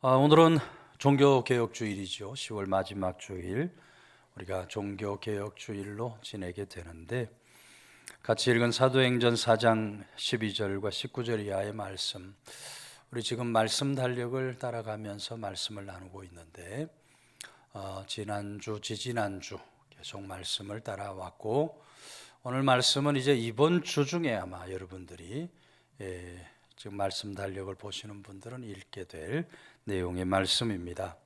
오늘은 종교개혁주일이죠. 10월 마지막 주일, 우리가 종교개혁주일로 지내게 되는데, 같이 읽은 사도행전 4장 12절과 19절 이하의 말씀, 우리 지금 말씀 달력을 따라가면서 말씀을 나누고 있는데, 지난주, 지지난주 계속 말씀을 따라왔고, 오늘 말씀은 이제 이번 주 중에 아마 여러분들이 지금 말씀 달력을 보시는 분들은 읽게 될 내용의 말씀입니다.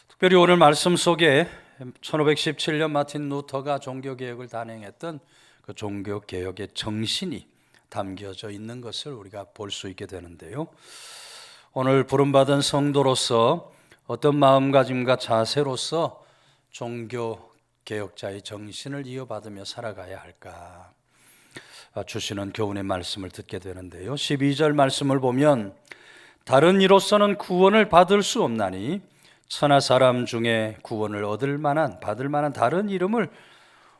특별히 오늘 말씀 속에 1517년 마틴 루터가 종교개혁을 단행했던 그 종교개혁의 정신이 담겨져 있는 것을 우리가 볼 수 있게 되는데요. 오늘 부름받은 성도로서 어떤 마음가짐과 자세로서 종교개혁자의 정신을 이어받으며 살아가야 할까 주시는 교훈의 말씀을 듣게 되는데요. 12절 말씀을 보면 다른 이로서는 구원을 받을 수 없나니 천하 사람 중에 구원을 받을 만한 다른 이름을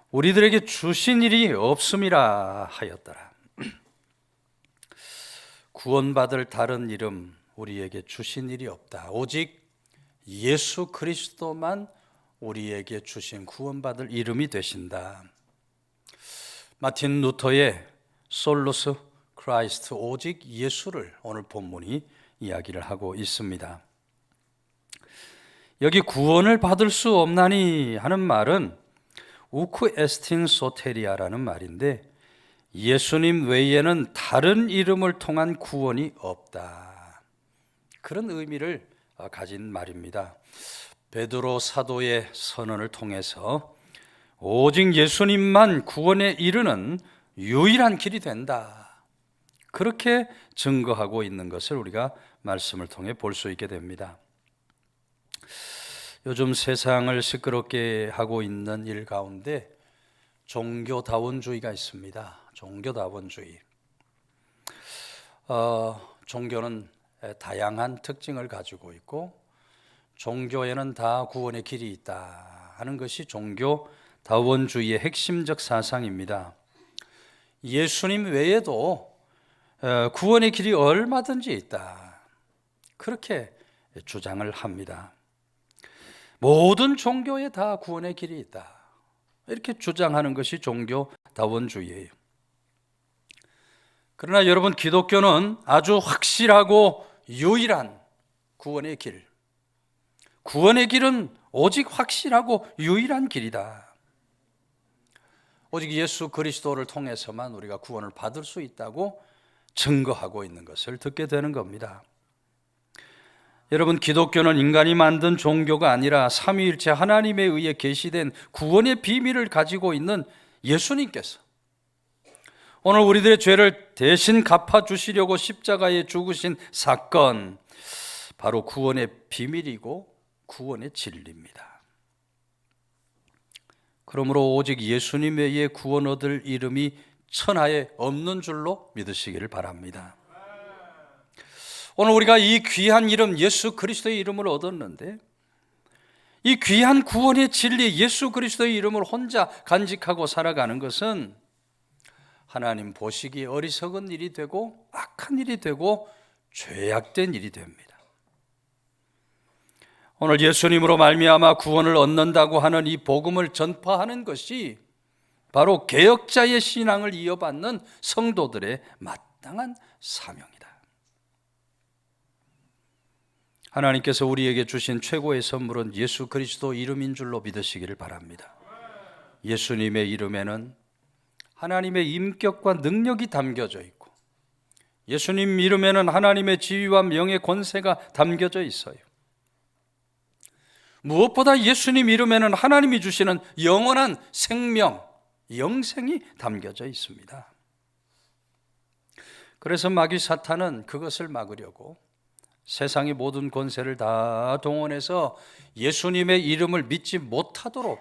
우리들에게 주신 일이 없음이라 하였더라. 구원받을 다른 이름 우리에게 주신 일이 없다. 오직 예수 그리스도만 우리에게 주신 구원받을 이름이 되신다. 마틴 루터의 솔루스 크라이스트, 오직 예수를 오늘 본문이 이야기를 하고 있습니다. 여기 구원을 받을 수 없나니 하는 말은 우크 에스틴 소테리아라는 말인데, 예수님 외에는 다른 이름을 통한 구원이 없다, 그런 의미를 가진 말입니다. 베드로 사도의 선언을 통해서 오직 예수님만 구원에 이르는 유일한 길이 된다, 그렇게 증거하고 있는 것을 우리가 말씀을 통해 볼 수 있게 됩니다. 요즘 세상을 시끄럽게 하고 있는 일 가운데 종교다원주의가 있습니다. 종교다원주의. 종교는 다양한 특징을 가지고 있고 종교에는 다 구원의 길이 있다 하는 것이 종교다원주의의 핵심적 사상입니다. 예수님 외에도 구원의 길이 얼마든지 있다, 그렇게 주장을 합니다. 모든 종교에 다 구원의 길이 있다, 이렇게 주장하는 것이 종교다원주의예요. 그러나 여러분, 기독교는 아주 확실하고 유일한 구원의 길, 구원의 길은 오직 확실하고 유일한 길이다. 오직 예수 그리스도를 통해서만 우리가 구원을 받을 수 있다고 증거하고 있는 것을 듣게 되는 겁니다. 여러분, 기독교는 인간이 만든 종교가 아니라 삼위일체 하나님에 의해 계시된 구원의 비밀을 가지고 있는 예수님께서 오늘 우리들의 죄를 대신 갚아주시려고 십자가에 죽으신 사건, 바로 구원의 비밀이고 구원의 진리입니다. 그러므로 오직 예수님 외에 구원 얻을 이름이 천하에 없는 줄로 믿으시기를 바랍니다. 오늘 우리가 이 귀한 이름 예수 그리스도의 이름을 얻었는데, 이 귀한 구원의 진리 예수 그리스도의 이름을 혼자 간직하고 살아가는 것은 하나님 보시기에 어리석은 일이 되고 악한 일이 되고 죄악된 일이 됩니다. 오늘 예수님으로 말미암아 구원을 얻는다고 하는 이 복음을 전파하는 것이 바로 개혁자의 신앙을 이어받는 성도들의 마땅한 사명이다. 하나님께서 우리에게 주신 최고의 선물은 예수 그리스도 이름인 줄로 믿으시기를 바랍니다. 예수님의 이름에는 하나님의 인격과 능력이 담겨져 있고, 예수님 이름에는 하나님의 지위와 명예, 권세가 담겨져 있어요. 무엇보다 예수님 이름에는 하나님이 주시는 영원한 생명, 영생이 담겨져 있습니다. 그래서 마귀 사탄은 그것을 막으려고 세상의 모든 권세를 다 동원해서 예수님의 이름을 믿지 못하도록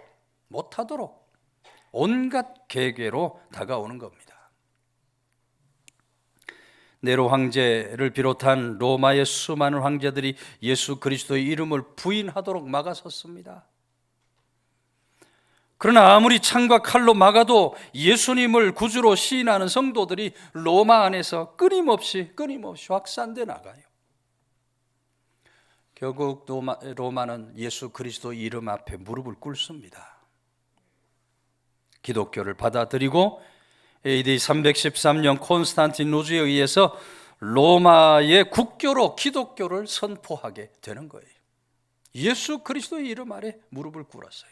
온갖 계계로 다가오는 겁니다. 네로 황제를 비롯한 로마의 수많은 황제들이 예수 그리스도의 이름을 부인하도록 막아섰습니다. 그러나 아무리 창과 칼로 막아도 예수님을 구주로 시인하는 성도들이 로마 안에서 끊임없이 확산돼 나가요. 결국 로마는 예수 그리스도 이름 앞에 무릎을 꿇습니다. 기독교를 받아들이고 AD 313년 콘스탄티누스에 의해서 로마의 국교로 기독교를 선포하게 되는 거예요. 예수 그리스도의 이름 아래 무릎을 꿇었어요.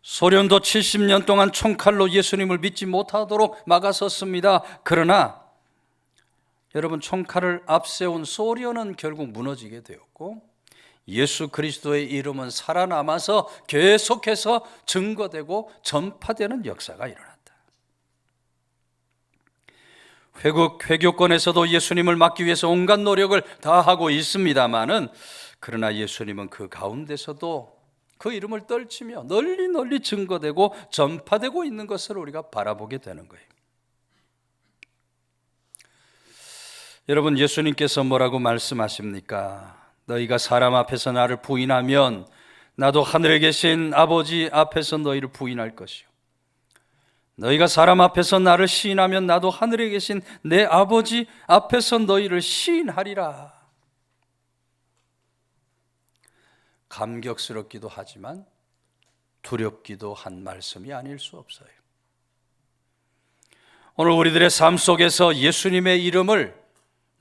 소련도 70년 동안 총칼로 예수님을 믿지 못하도록 막아섰습니다. 그러나 여러분, 총칼을 앞세운 소련은 결국 무너지게 되었고 예수 그리스도의 이름은 살아남아서 계속해서 증거되고 전파되는 역사가 일어났다. 회교권에서도 예수님을 막기 위해서 온갖 노력을 다하고 있습니다마는, 그러나 예수님은 그 가운데서도 그 이름을 떨치며 널리 증거되고 전파되고 있는 것을 우리가 바라보게 되는 거예요. 여러분, 예수님께서 뭐라고 말씀하십니까? 너희가 사람 앞에서 나를 부인하면 나도 하늘에 계신 아버지 앞에서 너희를 부인할 것이요, 너희가 사람 앞에서 나를 시인하면 나도 하늘에 계신 내 아버지 앞에서 너희를 시인하리라. 감격스럽기도 하지만 두렵기도 한 말씀이 아닐 수 없어요. 오늘 우리들의 삶 속에서 예수님의 이름을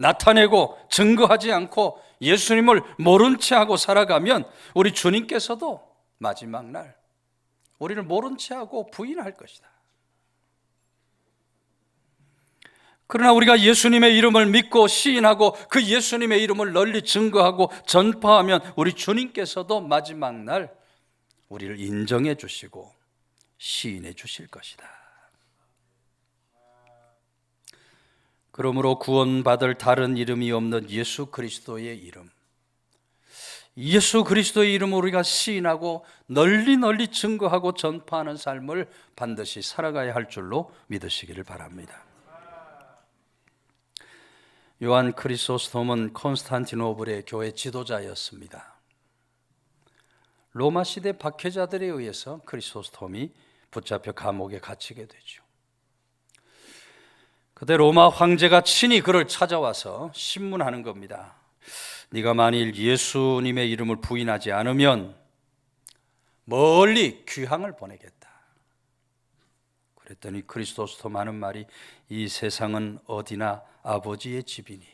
나타내고 증거하지 않고 예수님을 모른 채 하고 살아가면 우리 주님께서도 마지막 날 우리를 모른 채 하고 부인할 것이다. 그러나 우리가 예수님의 이름을 믿고 시인하고 그 예수님의 이름을 널리 증거하고 전파하면 우리 주님께서도 마지막 날 우리를 인정해 주시고 시인해 주실 것이다. 그러므로 구원받을 다른 이름이 없는 예수 그리스도의 이름, 예수 그리스도의 이름을 우리가 시인하고 널리 증거하고 전파하는 삶을 반드시 살아가야 할 줄로 믿으시기를 바랍니다. 요한 크리소스톰은 콘스탄티노플의 교회 지도자였습니다. 로마 시대 박해자들에 의해서 크리소스톰이 붙잡혀 감옥에 갇히게 되죠. 그때 로마 황제가 친히 그를 찾아와서 신문하는 겁니다. 네가 만일 예수님의 이름을 부인하지 않으면 멀리 귀향을 보내겠다. 그랬더니 크리소스톰 하는 말이, 이 세상은 어디나 아버지의 집이니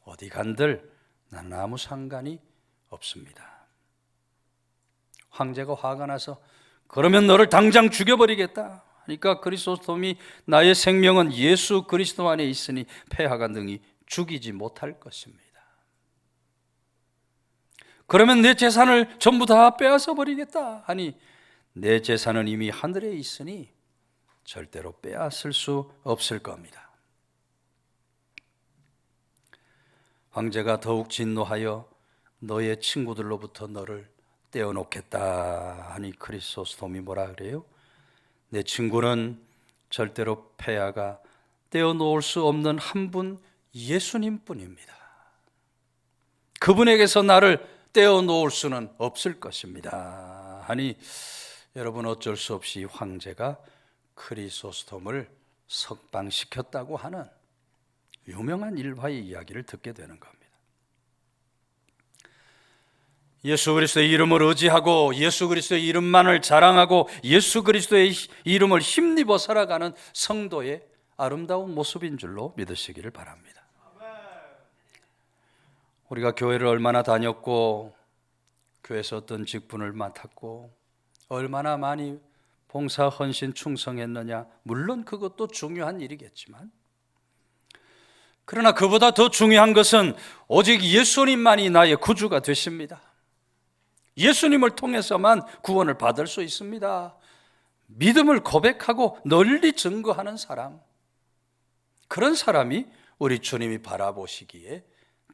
어디 간들 나는 아무 상관이 없습니다. 황제가 화가 나서 그러면 너를 당장 죽여버리겠다 하니까 크리소스톰이 나의 생명은 예수 그리스도 안에 있으니 폐하가 능히 죽이지 못할 것입니다. 그러면 내 재산을 전부 다 빼앗아 버리겠다 하니 내 재산은 이미 하늘에 있으니 절대로 빼앗을 수 없을 겁니다. 황제가 더욱 진노하여 너의 친구들로부터 너를 떼어놓겠다 하니 크리소스톰이 뭐라 그래요? 내 친구는 절대로 폐하가 떼어놓을 수 없는 한 분 예수님뿐입니다. 그분에게서 나를 떼어놓을 수는 없을 것입니다 하니, 여러분, 어쩔 수 없이 황제가 크리소스톰을 석방시켰다고 하는 유명한 일화의 이야기를 듣게 되는 겁니다. 예수 그리스도의 이름을 의지하고 예수 그리스도의 이름만을 자랑하고 예수 그리스도의 이름을 힘입어 살아가는 성도의 아름다운 모습인 줄로 믿으시기를 바랍니다. 우리가 교회를 얼마나 다녔고 교회에서 어떤 직분을 맡았고 얼마나 많이 봉사, 헌신, 충성했느냐, 물론 그것도 중요한 일이겠지만, 그러나 그보다 더 중요한 것은 오직 예수님만이 나의 구주가 되십니다. 예수님을 통해서만 구원을 받을 수 있습니다. 믿음을 고백하고 널리 증거하는 사람, 그런 사람이 우리 주님이 바라보시기에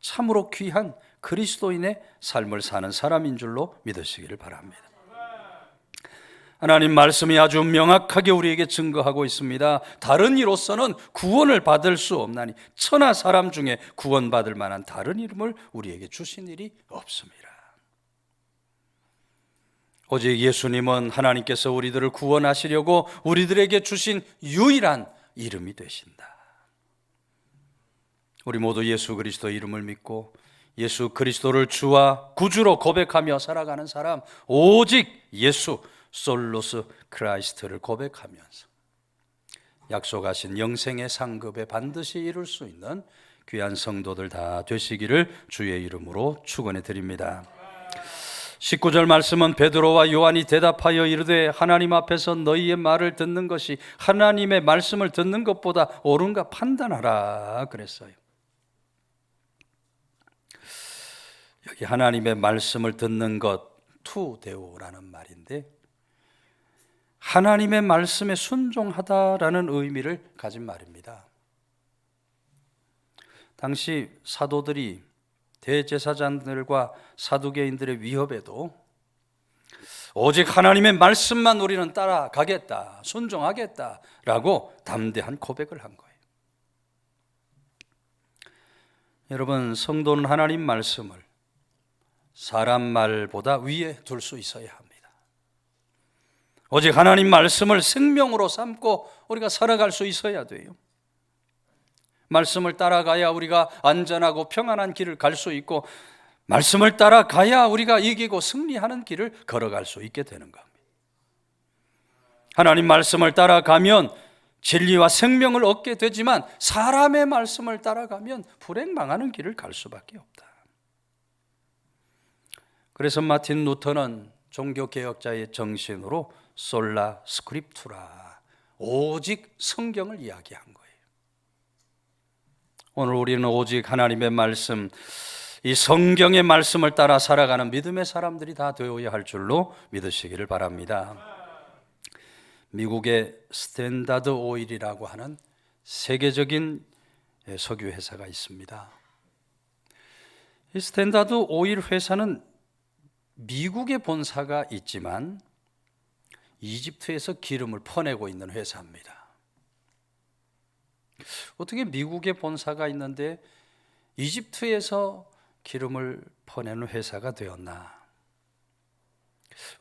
참으로 귀한 그리스도인의 삶을 사는 사람인 줄로 믿으시기를 바랍니다. 하나님 말씀이 아주 명확하게 우리에게 증거하고 있습니다. 다른 이로서는 구원을 받을 수 없나니 천하 사람 중에 구원받을 만한 다른 이름을 우리에게 주신 일이 없습니다. 오직 예수님은 하나님께서 우리들을 구원하시려고 우리들에게 주신 유일한 이름이 되신다. 우리 모두 예수 그리스도 이름을 믿고 예수 그리스도를 주와 구주로 고백하며 살아가는 사람, 오직 예수 솔로스 크라이스트를 고백하면서 약속하신 영생의 상급에 반드시 이룰 수 있는 귀한 성도들 다 되시기를 주의 이름으로 축원해 드립니다. 19절 말씀은 베드로와 요한이 대답하여 이르되 하나님 앞에서 너희의 말을 듣는 것이 하나님의 말씀을 듣는 것보다 옳은가 판단하라 그랬어요. 여기 하나님의 말씀을 듣는 것 투데오라는 말인데, 하나님의 말씀에 순종하다라는 의미를 가진 말입니다. 당시 사도들이 대제사장들과 사두개인들의 위협에도 오직 하나님의 말씀만 우리는 따라가겠다, 순종하겠다라고 담대한 고백을 한 거예요. 여러분, 성도는 하나님 말씀을 사람 말보다 위에 둘 수 있어야 합니다. 오직 하나님 말씀을 생명으로 삼고 우리가 살아갈 수 있어야 돼요. 말씀을 따라가야 우리가 안전하고 평안한 길을 갈 수 있고, 말씀을 따라가야 우리가 이기고 승리하는 길을 걸어갈 수 있게 되는 겁니다. 하나님 말씀을 따라가면 진리와 생명을 얻게 되지만, 사람의 말씀을 따라가면 불행망하는 길을 갈 수밖에 없다. 그래서 마틴 루터는 종교개혁자의 정신으로 솔라 스크립투라, 오직 성경을 이야기한 거예요. 오늘 우리는 오직 하나님의 말씀, 이 성경의 말씀을 따라 살아가는 믿음의 사람들이 다 되어야 할 줄로 믿으시기를 바랍니다. 미국의 스탠다드 오일이라고 하는 세계적인 석유 회사가 있습니다. 이 스탠다드 오일 회사는 미국에 본사가 있지만 이집트에서 기름을 퍼내고 있는 회사입니다. 어떻게 미국에 본사가 있는데 이집트에서 기름을 퍼내는 회사가 되었나?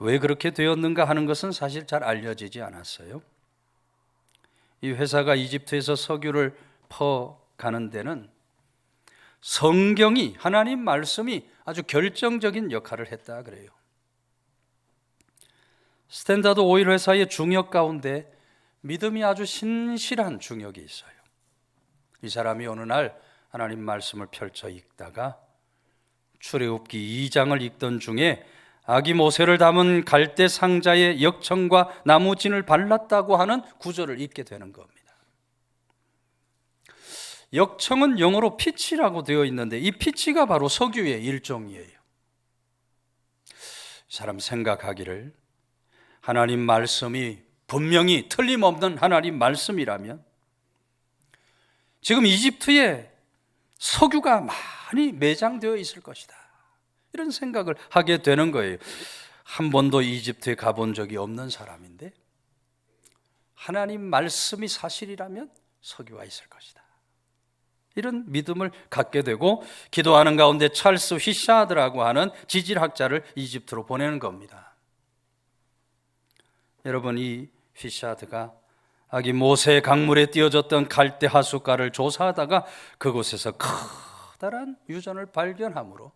왜 그렇게 되었는가 하는 것은 사실 잘 알려지지 않았어요. 이 회사가 이집트에서 석유를 퍼가는 데는 성경이, 하나님 말씀이 아주 결정적인 역할을 했다 그래요. 스탠다드 오일 회사의 중역 가운데 믿음이 아주 신실한 중역이 있어요. 이 사람이 어느 날 하나님 말씀을 펼쳐 읽다가 출애굽기 2장을 읽던 중에 아기 모세를 담은 갈대 상자에 역청과 나무진을 발랐다고 하는 구절을 읽게 되는 겁니다. 역청은 영어로 피치라고 되어 있는데, 이 피치가 바로 석유의 일종이에요. 이 사람 생각하기를, 하나님 말씀이 분명히 틀림없는 하나님 말씀이라면 지금 이집트에 석유가 많이 매장되어 있을 것이다, 이런 생각을 하게 되는 거예요. 한 번도 이집트에 가본 적이 없는 사람인데 하나님 말씀이 사실이라면 석유가 있을 것이다, 이런 믿음을 갖게 되고, 기도하는 가운데 찰스 휘샤드라고 하는 지질학자를 이집트로 보내는 겁니다. 여러분, 이 휘샤드가 아기 모세의 강물에 띄어졌던 갈대 하숫가를 조사하다가 그곳에서 커다란 유전을 발견함으로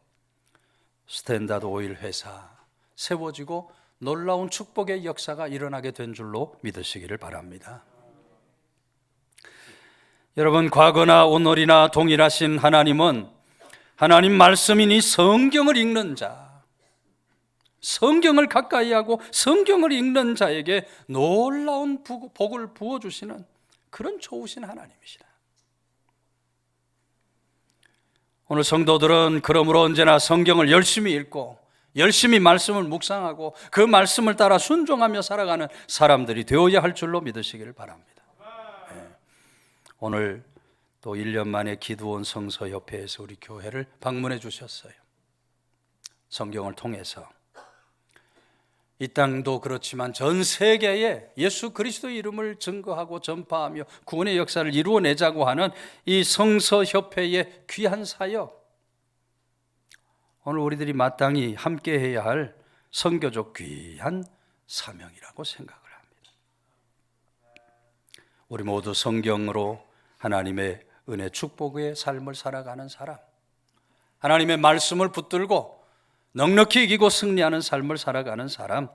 스탠다드 오일 회사 세워지고 놀라운 축복의 역사가 일어나게 된 줄로 믿으시기를 바랍니다. 여러분, 과거나 오늘이나 동일하신 하나님은 하나님 말씀이니 성경을 읽는 자, 성경을 가까이 하고 성경을 읽는 자에게 놀라운 복을 부어주시는 그런 좋으신 하나님이시다. 오늘 성도들은 그러므로 언제나 성경을 열심히 읽고 열심히 말씀을 묵상하고 그 말씀을 따라 순종하며 살아가는 사람들이 되어야 할 줄로 믿으시기를 바랍니다. 네. 오늘 또 1년 만에 기도원 성서협회에서 우리 교회를 방문해 주셨어요. 성경을 통해서 이 땅도 그렇지만 전 세계에 예수 그리스도의 이름을 증거하고 전파하며 구원의 역사를 이루어내자고 하는 이 성서협회의 귀한 사역, 오늘 우리들이 마땅히 함께해야 할 선교적 귀한 사명이라고 생각을 합니다. 우리 모두 성경으로 하나님의 은혜 축복의 삶을 살아가는 사람, 하나님의 말씀을 붙들고 넉넉히 이기고 승리하는 삶을 살아가는 사람,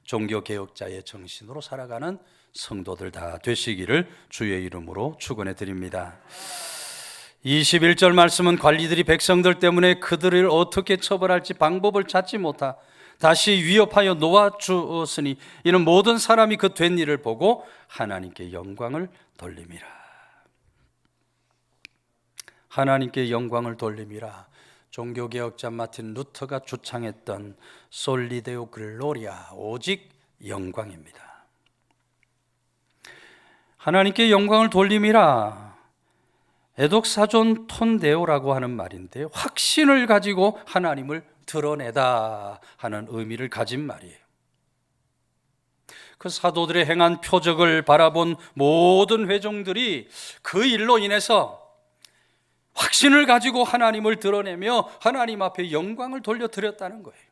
종교개혁자의 정신으로 살아가는 성도들 다 되시기를 주의 이름으로 축원해 드립니다. 21절 말씀은 관리들이 백성들 때문에 그들을 어떻게 처벌할지 방법을 찾지 못하 다시 위협하여 놓아주었으니 이는 모든 사람이 그 된 일을 보고 하나님께 영광을 돌림이라. 하나님께 영광을 돌림이라. 종교개혁자 마틴 루터가 주창했던 솔리데오 글로리아, 오직 영광입니다. 하나님께 영광을 돌림이라. 에독사존 톤데오라고 하는 말인데 확신을 가지고 하나님을 드러내다 하는 의미를 가진 말이에요. 그 사도들의 행한 표적을 바라본 모든 회종들이 그 일로 인해서 확신을 가지고 하나님을 드러내며 하나님 앞에 영광을 돌려드렸다는 거예요.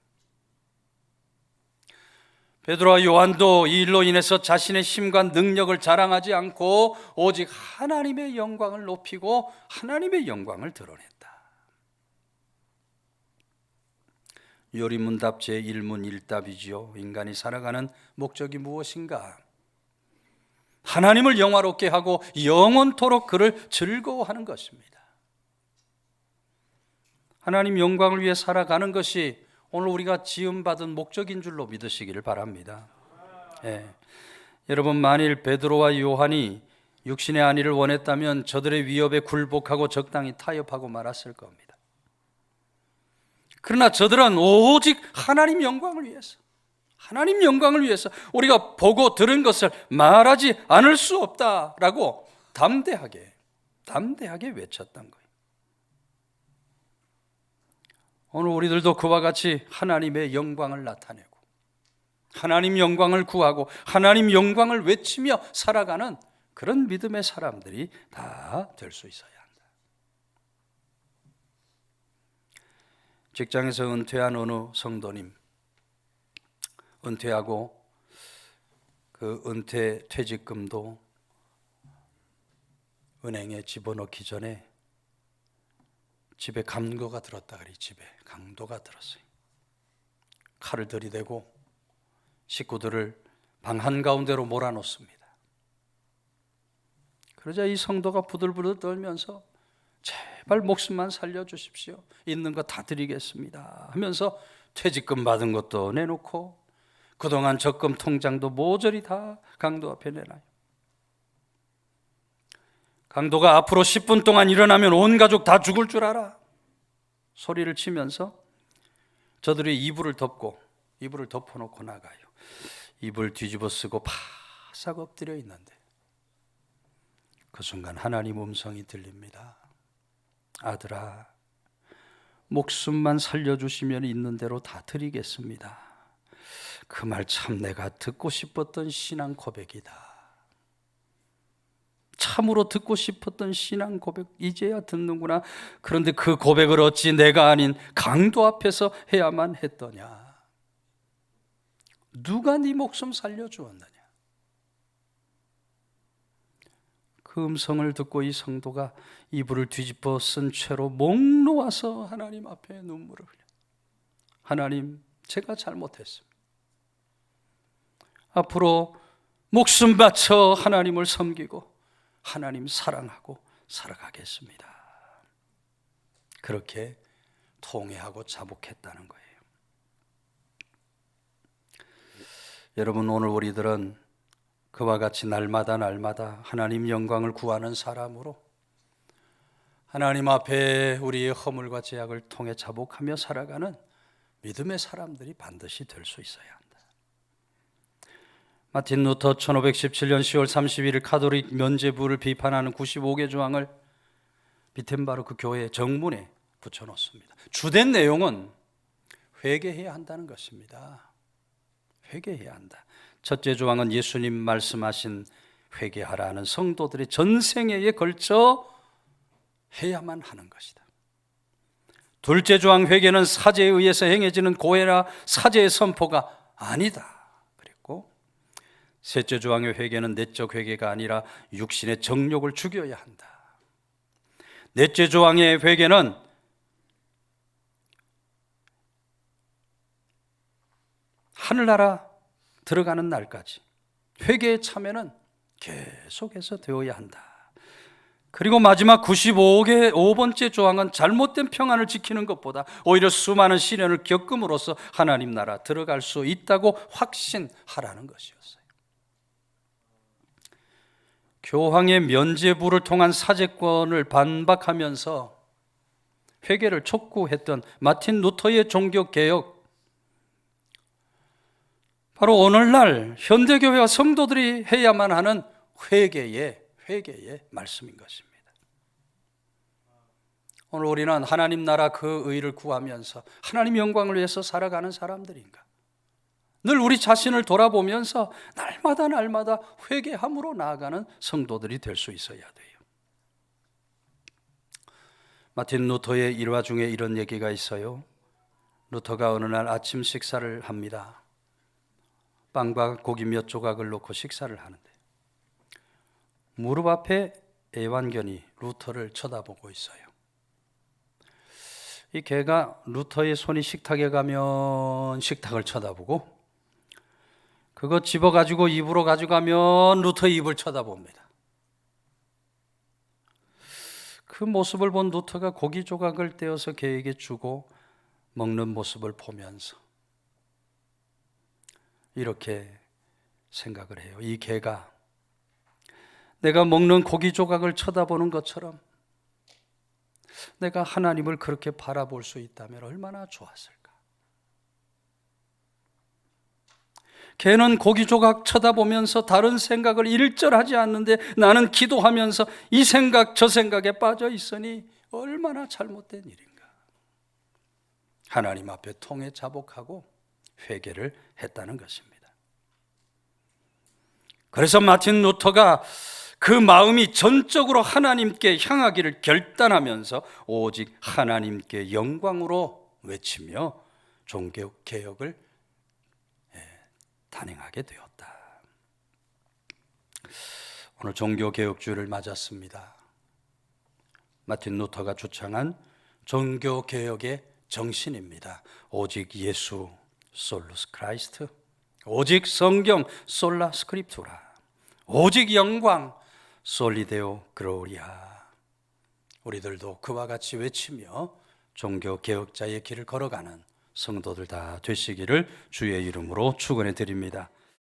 베드로와 요한도 이 일로 인해서 자신의 힘과 능력을 자랑하지 않고 오직 하나님의 영광을 높이고 하나님의 영광을 드러냈다. 요리문답 제1문 1답이지요. 인간이 살아가는 목적이 무엇인가? 하나님을 영화롭게 하고 영원토록 그를 즐거워하는 것입니다. 하나님 영광을 위해 살아가는 것이 오늘 우리가 지음받은 목적인 줄로 믿으시기를 바랍니다. 여러분, 만일 베드로와 요한이 육신의 안위를 원했다면 저들의 위협에 굴복하고 적당히 타협하고 말았을 겁니다. 그러나 저들은 오직 하나님 영광을 위해서, 하나님 영광을 위해서 우리가 보고 들은 것을 말하지 않을 수 없다라고 담대하게 외쳤던 거예요. 오늘 우리들도 그와 같이 하나님의 영광을 나타내고 하나님 영광을 구하고 하나님 영광을 외치며 살아가는 그런 믿음의 사람들이 다 될 수 있어야 한다. 직장에서 은퇴한 어느 성도님, 은퇴하고 그 은퇴 퇴직금도 은행에 집어넣기 전에 집에 강도가 들었다 그래. 집에 강도가 들었어요. 칼을 들이대고 식구들을 방 한가운데로 몰아놓습니다. 그러자 이 성도가 부들부들 떨면서 제발 목숨만 살려주십시오. 있는 거 다 드리겠습니다 하면서 퇴직금 받은 것도 내놓고 그동안 적금 통장도 모조리 다 강도 앞에 내놔요. 강도가 앞으로 10분 동안 일어나면 온 가족 다 죽을 줄 알아 소리를 치면서 저들이 이불을 덮어놓고 나가요. 이불 뒤집어 쓰고 바싹 엎드려 있는데 그 순간 하나님 음성이 들립니다. 아들아, 목숨만 살려주시면 있는 대로 다 드리겠습니다. 그 말 참 내가 듣고 싶었던 신앙 고백이다. 참으로 듣고 싶었던 신앙 고백 이제야 듣는구나. 그런데 그 고백을 어찌 내가 아닌 강도 앞에서 해야만 했더냐. 누가 네 목숨 살려주었느냐. 그 음성을 듣고 이 성도가 이불을 뒤집어 쓴 채로 목 놓아서 하나님 앞에 눈물을 흘려. 하나님, 제가 잘못했습니다. 앞으로 목숨 바쳐 하나님을 섬기고 하나님 사랑하고 살아가겠습니다. 그렇게 통회하고 자복했다는 거예요. 여러분, 오늘 우리들은 그와 같이 날마다 하나님 영광을 구하는 사람으로 하나님 앞에 우리의 허물과 죄악을 통해 자복하며 살아가는 믿음의 사람들이 반드시 될 수 있어야 한다. 마틴 루터 1517년 10월 31일 카톨릭 면죄부를 비판하는 95개 조항을 비텐바르 그 교회 정문에 붙여놓습니다. 주된 내용은 회개해야 한다는 것입니다. 회개해야 한다. 첫째 조항은 예수님 말씀하신 회개하라는 성도들의 전생애에 걸쳐 해야만 하는 것이다. 둘째 조항 회개는 사제에 의해서 행해지는 고해나 사제의 선포가 아니다. 그랬고 셋째 조항의 회개는 내적 회개가 아니라 육신의 정욕을 죽여야 한다. 넷째 조항의 회개는 하늘나라 들어가는 날까지 회개의 참여는 계속해서 되어야 한다. 그리고 마지막 95번째 조항은 잘못된 평안을 지키는 것보다 오히려 수많은 시련을 겪음으로써 하나님 나라 들어갈 수 있다고 확신하라는 것이었어요. 교황의 면죄부를 통한 사제권을 반박하면서 회개를 촉구했던 마틴 루터의 종교개혁, 바로 오늘날 현대교회와 성도들이 해야만 하는 회개의 말씀인 것입니다. 오늘 우리는 하나님 나라 그 의를 구하면서 하나님 영광을 위해서 살아가는 사람들인가? 늘 우리 자신을 돌아보면서 날마다 회개함으로 나아가는 성도들이 될 수 있어야 돼요. 마틴 루터의 일화 중에 이런 얘기가 있어요. 루터가 어느 날 아침 식사를 합니다. 빵과 고기 몇 조각을 놓고 식사를 하는데 무릎 앞에 애완견이 루터를 쳐다보고 있어요. 이 개가 루터의 손이 식탁에 가면 식탁을 쳐다보고, 그거 집어가지고 입으로 가져가면 루터의 입을 쳐다봅니다. 그 모습을 본 루터가 고기 조각을 떼어서 개에게 주고 먹는 모습을 보면서 이렇게 생각을 해요. 이 개가 내가 먹는 고기 조각을 쳐다보는 것처럼 내가 하나님을 그렇게 바라볼 수 있다면 얼마나 좋았을까. 개는 고기 조각 쳐다보면서 다른 생각을 일절하지 않는데 나는 기도하면서 이 생각 저 생각에 빠져 있으니 얼마나 잘못된 일인가. 하나님 앞에 통해 자복하고 회개를 했다는 것입니다. 그래서 마틴 루터가 그 마음이 전적으로 하나님께 향하기를 결단하면서 오직 하나님께 영광으로 외치며 종교개혁을 단행하게 되었다. 오늘 종교개혁주의를 맞았습니다. 마틴 루터가 주창한 종교개혁의 정신입니다. 오직 예수, 솔루스 크라이스트, 오직 성경, 솔라 스크립투라, 오직 영광, 솔리데오 글로리아. 우리들도 그와 같이 외치며 종교개혁자의 길을 걸어가는 성도들 다 되시기를 주의 이름으로 축원해 드립니다.